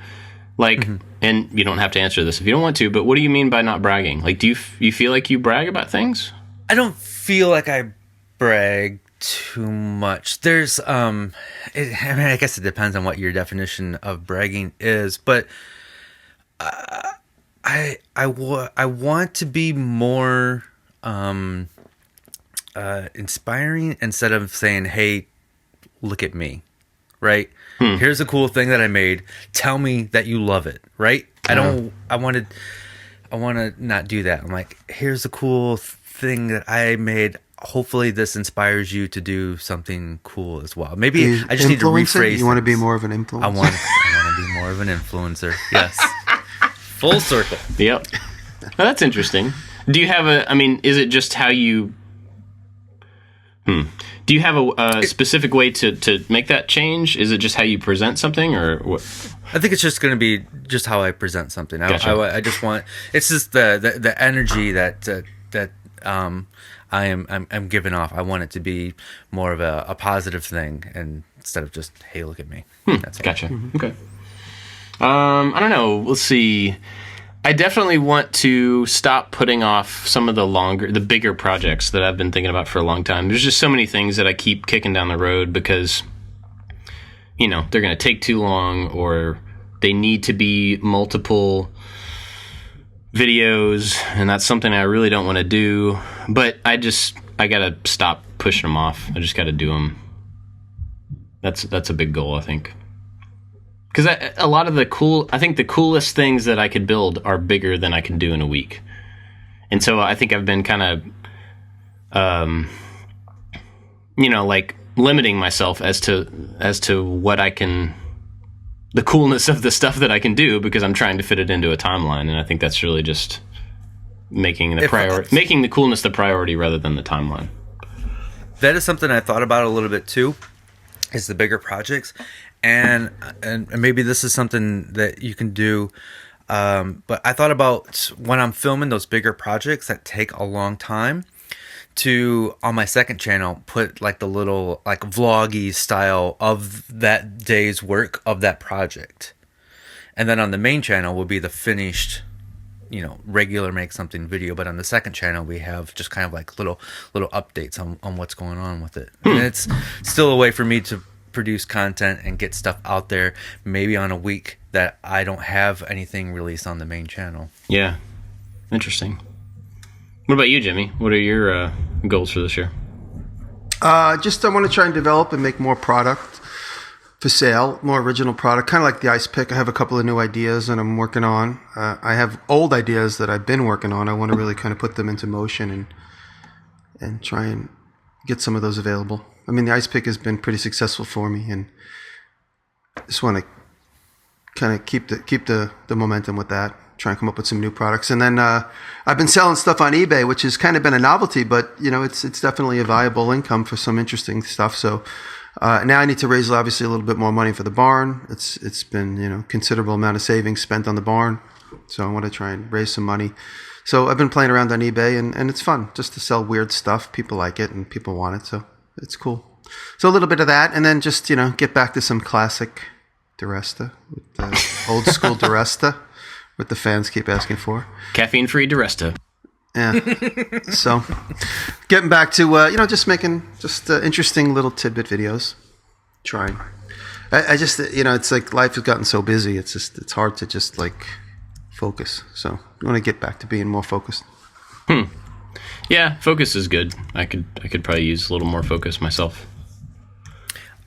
Like, and you don't have to answer this if you don't want to, but what do you mean by not bragging? Like, do you feel like you brag about things? I don't feel like I brag too much. There's, I guess it depends on what your definition of bragging is, but I want to be more inspiring instead of saying, "Hey, look at me," right? Here's a cool thing that I made. Tell me that you love it, right? I want to not do that. I'm like, here's a cool thing that I made. Hopefully this inspires you to do something cool as well. Maybe I just need to rephrase. You want to be more of an influencer? I want to be more of an influencer. Yes. Full circle. Yep. Well, that's interesting. Do you have is it just how you... Do you have a specific way to make that change? Is it just how you present something, or what? I think it's just going to be just how I present something. Gotcha. I just want... It's just the energy that I'm giving off. I want it to be more of a positive thing, and instead of just, hey, look at me. That's all. Gotcha. Okay. I don't know. We'll see. I definitely want to stop putting off some of the bigger projects that I've been thinking about for a long time. There's just so many things that I keep kicking down the road because, they're going to take too long, or they need to be multiple videos, and that's something I really don't want to do. But I got to stop pushing them off. I just got to do them. That's a big goal, I think. Because a lot of the coolest things that I could build are bigger than I can do in a week. And so I think I've been kind of, like limiting myself as to what I can, the coolness of the stuff that I can do, because I'm trying to fit it into a timeline. And I think that's really just making the coolness the priority rather than the timeline. That is something I thought about a little bit too, is the bigger projects. And maybe this is something that you can do. But I thought about when I'm filming those bigger projects that take a long time, to on my second channel put like the little like vloggy style of that day's work of that project, and then on the main channel will be the finished, regular make something video. But on the second channel we have just kind of like little updates on what's going on with it. And it's still a way for me to produce content and get stuff out there, maybe on a week that I don't have anything released on the main channel. Yeah, interesting. What about you, Jimmy? What are your goals for this year? I want to try and develop and make more product for sale, more original product, kind of like the ice pick. I have a couple of new ideas that I'm working on. I have old ideas that I've been working on. I want to really kind of put them into motion and try and get some of those available. I mean, the ice pick has been pretty successful for me, and just want to kind of keep the momentum with that. Try and come up with some new products. And then I've been selling stuff on eBay, which has kind of been a novelty, but it's definitely a viable income for some interesting stuff. So now I need to raise obviously a little bit more money for the barn. It's been considerable amount of savings spent on the barn, so I want to try and raise some money. So I've been playing around on eBay, and it's fun just to sell weird stuff. People like it and people want it, so it's cool. So a little bit of that, and then just get back to some classic Diresta, with the old school Diresta. What the fans keep asking for. Caffeine-free Diresta. Yeah. So, getting back to, just making interesting little tidbit videos. Trying. I just, it's like life has gotten so busy. It's hard to just like focus. So, I want to get back to being more focused. Yeah, focus is good. I could probably use a little more focus myself.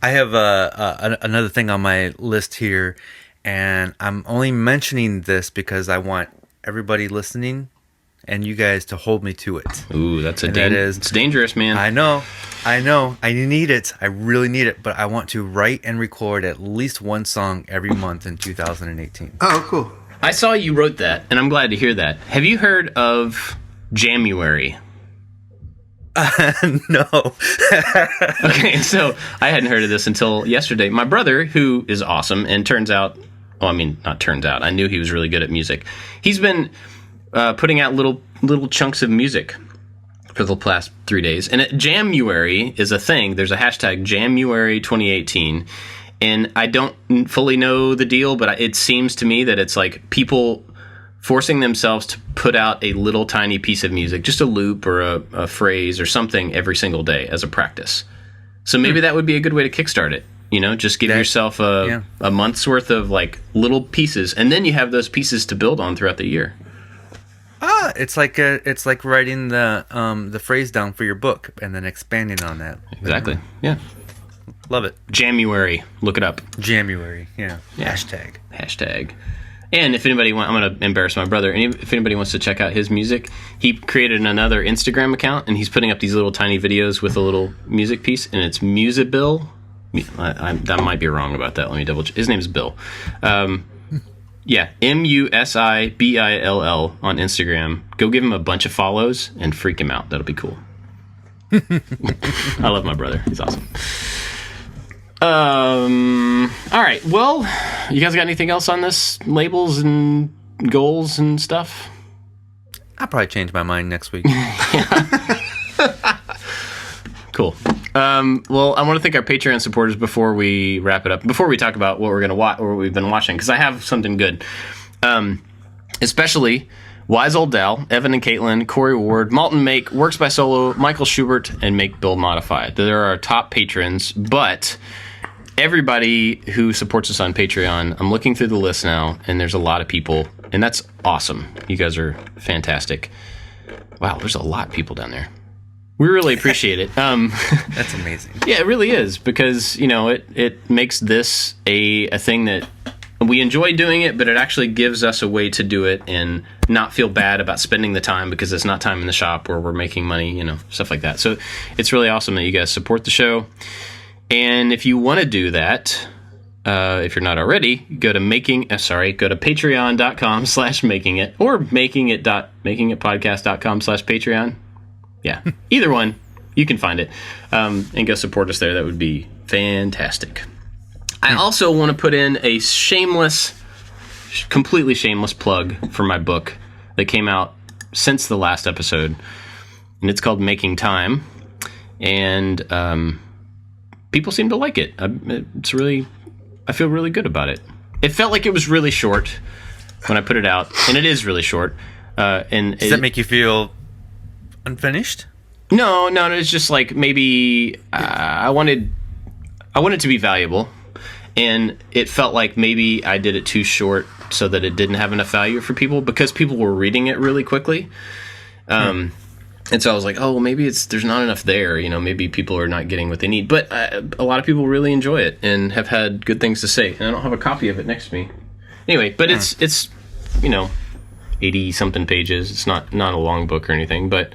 I have another thing on my list here. And I'm only mentioning this because I want everybody listening and you guys to hold me to it. Ooh, it's dangerous, man. I know. I need it. I really need it. But I want to write and record at least one song every month in 2018. Oh, cool. I saw you wrote that, and I'm glad to hear that. Have you heard of January? No. Okay, so I hadn't heard of this until yesterday. My brother, who is awesome, and I knew he was really good at music. He's been putting out little chunks of music for the past 3 days. And January is a thing. There's a hashtag January 2018. And I don't fully know the deal, but it seems to me that it's like people forcing themselves to put out a little tiny piece of music, just a loop or a phrase or something every single day as a practice. So maybe that would be a good way to kickstart it. Just give yourself a month's worth of like little pieces, and then you have those pieces to build on throughout the year. It's like writing the phrase down for your book and then expanding on that. Exactly. Yeah. Love it. January. Look it up. January. Yeah. Hashtag. And if anybody I'm going to embarrass my brother. If anybody wants to check out his music, he created another Instagram account, and he's putting up these little tiny videos with a little music piece, and it's Musibill. I might be wrong about that. Let me double check. His name's Bill. Yeah, Musibill on Instagram. Go give him a bunch of follows and freak him out. That'll be cool. I love my brother. He's awesome. All right. Well, you guys got anything else on this? Labels and goals and stuff? I'll probably change my mind next week. Cool. Well, I want to thank our Patreon supporters before we wrap it up. Before we talk about what we're going to watch or what we've been watching, because I have something good. Especially Wise Old Dal, Evan and Caitlin, Corey Ward, Malton Make, Works by Solo, Michael Schubert, and Make Build Modify. They're our top patrons, but everybody who supports us on Patreon, I'm looking through the list now, and there's a lot of people, and that's awesome. You guys are fantastic. Wow, there's a lot of people down there. We really appreciate it. That's amazing. Yeah, it really is, because it makes this a thing that we enjoy doing it, but it actually gives us a way to do it and not feel bad about spending the time, because it's not time in the shop where we're making money, stuff like that. So it's really awesome that you guys support the show. And if you want to do that, if you're not already, go to patreon.com/makingit or makingitpodcast.com/Patreon. Yeah, either one, you can find it, and go support us there. That would be fantastic. I also want to put in a shameless completely shameless plug for my book that came out since the last episode, and it's called Making Time, and people seem to like it. I feel really good about it. It felt like it was really short when I put it out, and it is really short. And Does that make you feel unfinished? No, it's just like maybe I wanted it to be valuable, and it felt like maybe I did it too short so that it didn't have enough value for people because people were reading it really quickly. And so I was like, oh, maybe there's not enough there. Maybe people are not getting what they need. But a lot of people really enjoy it and have had good things to say. And I don't have a copy of it next to me. Anyway, but it's 80-something pages. It's not a long book or anything, but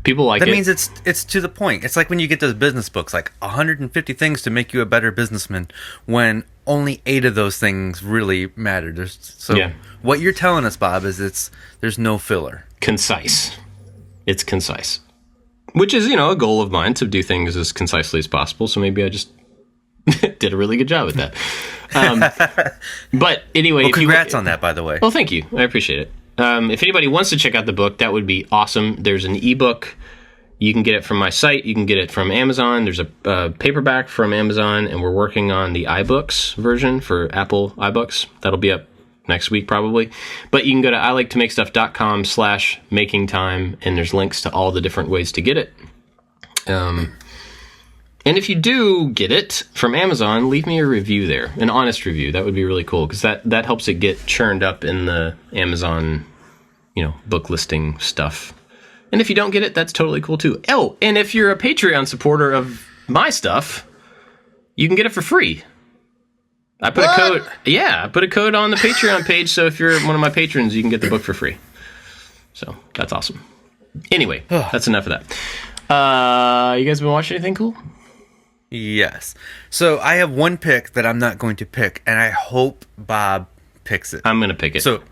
people like it. That means it's to the point. It's like when you get those business books, like 150 things to make you a better businessman, when only 8 of those things really matter. What you're telling us, Bob, is there's no filler. Concise. It's concise, which is, a goal of mine, to do things as concisely as possible. So maybe I just did a really good job at that. But anyway, well, congrats on that, by the way. Well, thank you. I appreciate it. If anybody wants to check out the book, that would be awesome. There's an ebook. You can get it from my site. You can get it from Amazon. There's a paperback from Amazon, and we're working on the iBooks version for Apple iBooks. That'll be up next week probably. But you can go to iliketomakestuff.com/makingtime, and there's links to all the different ways to get it. And if you do get it from Amazon, leave me a review there, an honest review. That would be really cool, because that helps it get churned up in the Amazon, book listing stuff. And if you don't get it, that's totally cool too. Oh, and if you're a Patreon supporter of my stuff, you can get it for free. I put a code. Yeah, I put a code on the Patreon page, so if you're one of my patrons, you can get the book for free. So that's awesome. Anyway, that's enough of that. You guys been watching anything cool? Yes. So I have one pick that I'm not going to pick, and I hope Bob picks it. I'm going to pick it. So,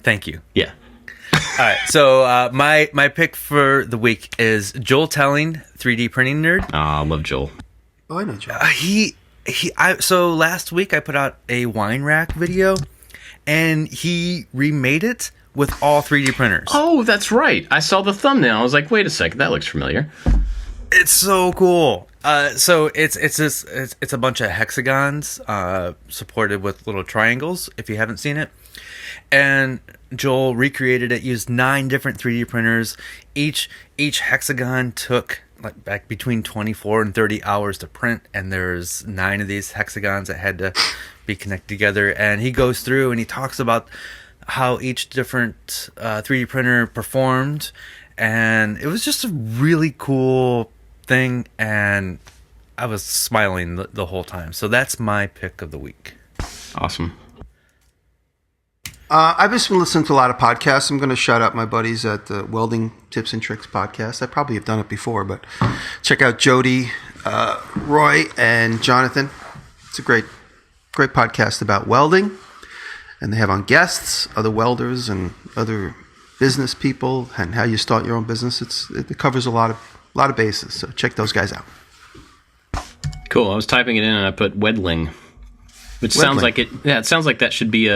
thank you. Yeah. All right. So my pick for the week is Joel Telling, 3D printing nerd. Oh, I love Joel. Oh, I know Joel. So last week I put out a wine rack video, and he remade it with all 3D printers. Oh, that's right. I saw the thumbnail. I was like, wait a second, that looks familiar. It's so cool. So it's a bunch of hexagons supported with little triangles, if you haven't seen it. And Joel recreated it, used 9 different 3D printers. Each hexagon took back between 24 and 30 hours to print, and there's 9 of these hexagons that had to be connected together. And he goes through and he talks about how each different 3D printer performed, and it was just a really cool thing, and I was smiling the whole time. So that's my pick of the week. Awesome. I've just been listening to a lot of podcasts. I'm going to shout out my buddies at the Welding Tips and Tricks podcast. I probably have done it before, but check out Jody, Roy, and Jonathan. It's a great podcast about welding, and they have on guests, other welders and other business people, and how you start your own business. It covers a lot of bases. So check those guys out. Cool. I was typing it in and I put wedling, which sounds like it. Yeah, it sounds like that should be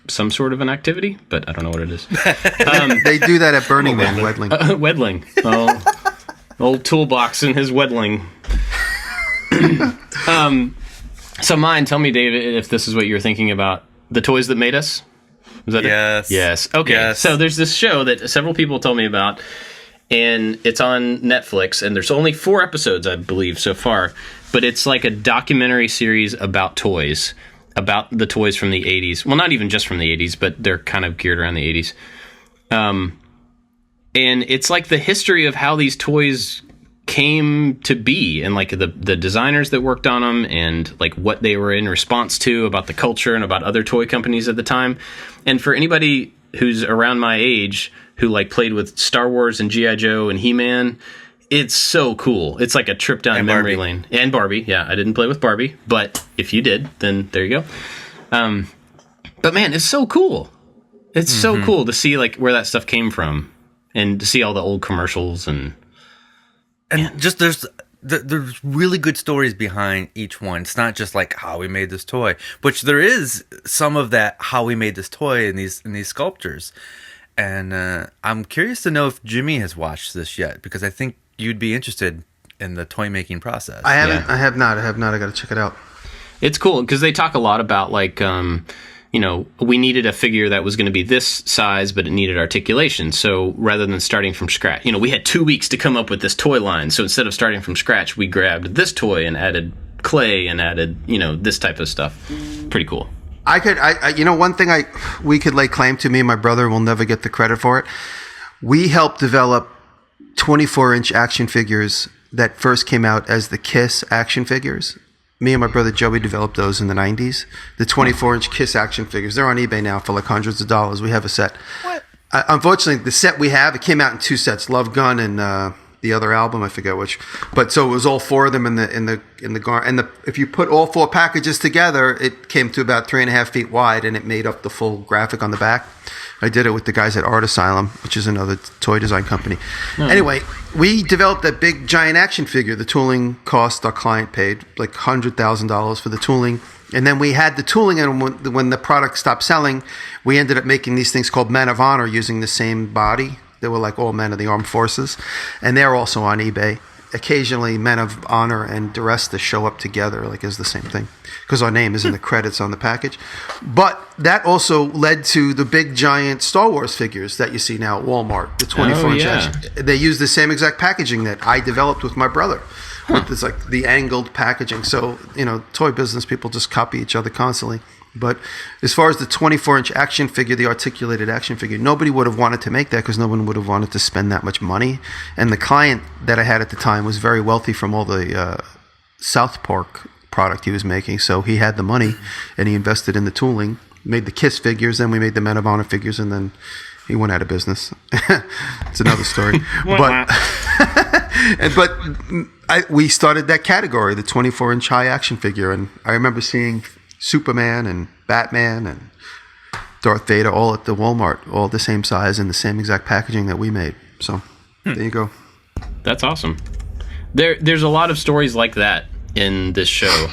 some sort of an activity, but I don't know what it is. They do that at Burning Man, wedling. Wedling. Oh, old toolbox and his wedling. So mine, tell me, David, if this is what you're thinking about. The Toys That Made Us? Was that Yes. it? Yes. Okay. Yes. So there's this show that several people told me about, and it's on Netflix, and there's only 4 episodes, I believe, so far. But it's like a documentary series about toys, about the toys from the 80s. Well, not even just from the 80s, but they're kind of geared around the 80s. And it's like the history of how these toys came to be, and like the designers that worked on them, and like what they were in response to, about the culture and about other toy companies at the time. And for anybody who's around my age who like played with Star Wars and G.I. Joe and He-Man, it's so cool. It's like a trip down memory lane. And Barbie. Yeah, I didn't play with Barbie, but if you did, then there you go. But man, it's so cool. It's so cool to see like where that stuff came from, and to see all the old commercials and just there's there's really good stories behind each one. It's not just like how we made this toy, which there is some of that how we made this toy in these sculptures. And I'm curious to know if Jimmy has watched this yet, because I think you'd be interested in the toy making process. I haven't. Yeah. I have not. I got to check it out. It's cool because they talk a lot about like, we needed a figure that was going to be this size, but it needed articulation. So rather than starting from scratch, we had 2 weeks to come up with this toy line. So instead of starting from scratch, we grabbed this toy and added clay and added, this type of stuff. Pretty cool. One thing we could lay claim to, me and my brother will never get the credit for it. We helped develop 24-inch action figures that first came out as the Kiss action figures. Me and my brother Joey developed those in the 90s. The 24-inch Kiss action figures. They're on eBay now for like hundreds of dollars. We have a set. What? Unfortunately, the set we have, it came out in 2 sets. Love Gun and the other album, I forget which. But so it was all 4 of them in the if you put all 4 packages together, it came to about 3.5 feet wide, and it made up the full graphic on the back. I did it with the guys at Art Asylum, which is another toy design company. Anyway, we developed that big giant action figure. The tooling cost our client paid like $100,000 for the tooling. And then we had the tooling, and when the product stopped selling, we ended up making these things called Men of Honor using the same body. They were like all men of the armed forces. And they're also on eBay. Occasionally, Men of Honor and Diresta show up together, like as the same thing, because our name is in the credits on the package. But that also led to the big giant Star Wars figures that you see now at Walmart, the 24-inch action. They use the same exact packaging that I developed with my brother. With this, like the angled packaging. So, toy business people just copy each other constantly. But as far as the 24-inch action figure, the articulated action figure, nobody would have wanted to make that because no one would have wanted to spend that much money. And the client that I had at the time was very wealthy from all the South Park product he was making. So he had the money, and he invested in the tooling, made the Kiss figures, then we made the Men of Honor figures, and then he went out of business. It's another story. We started that category, the 24-inch high action figure. And I remember seeing Superman and Batman and Darth Vader all at the Walmart, all the same size and the same exact packaging that we made. So there you go. That's awesome. There's a lot of stories like that in this show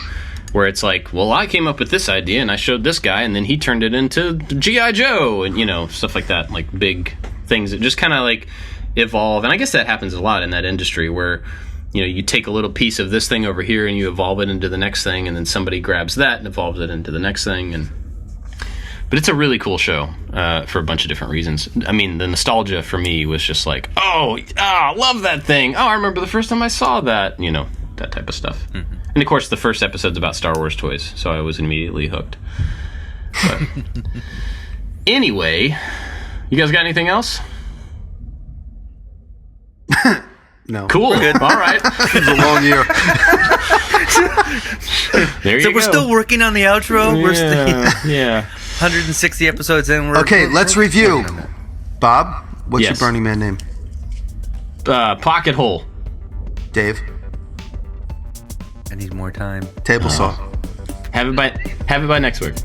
where it's like, well, I came up with this idea and I showed this guy and then he turned it into G.I. Joe and, stuff like that, like big things that just kind of like evolve. And I guess that happens a lot in that industry where, you take a little piece of this thing over here and you evolve it into the next thing, and then somebody grabs that and evolves it into the next thing. But it's a really cool show for a bunch of different reasons. I mean, the nostalgia for me was just like, love that thing. Oh, I remember the first time I saw that, that type of stuff. Mm-hmm. And of course, the first episode's about Star Wars toys, so I was immediately hooked. But anyway, you guys got anything else? No. Cool. Good. All right. It's a long year. There you go. So we're still working on the outro. Yeah, We're still 160 yeah. episodes in. Let's review. Bob, what's your Burning Man name? Pocket Hole. Dave. I need more time. Table saw. Have it by next week.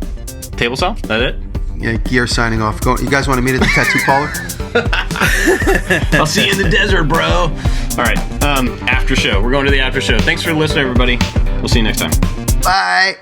Table saw? That it? Yeah, Gear signing off. You guys want to meet at the tattoo parlor? I'll see you in the desert, bro. All right. After show. We're going to the after show. Thanks for listening, everybody. We'll see you next time. Bye.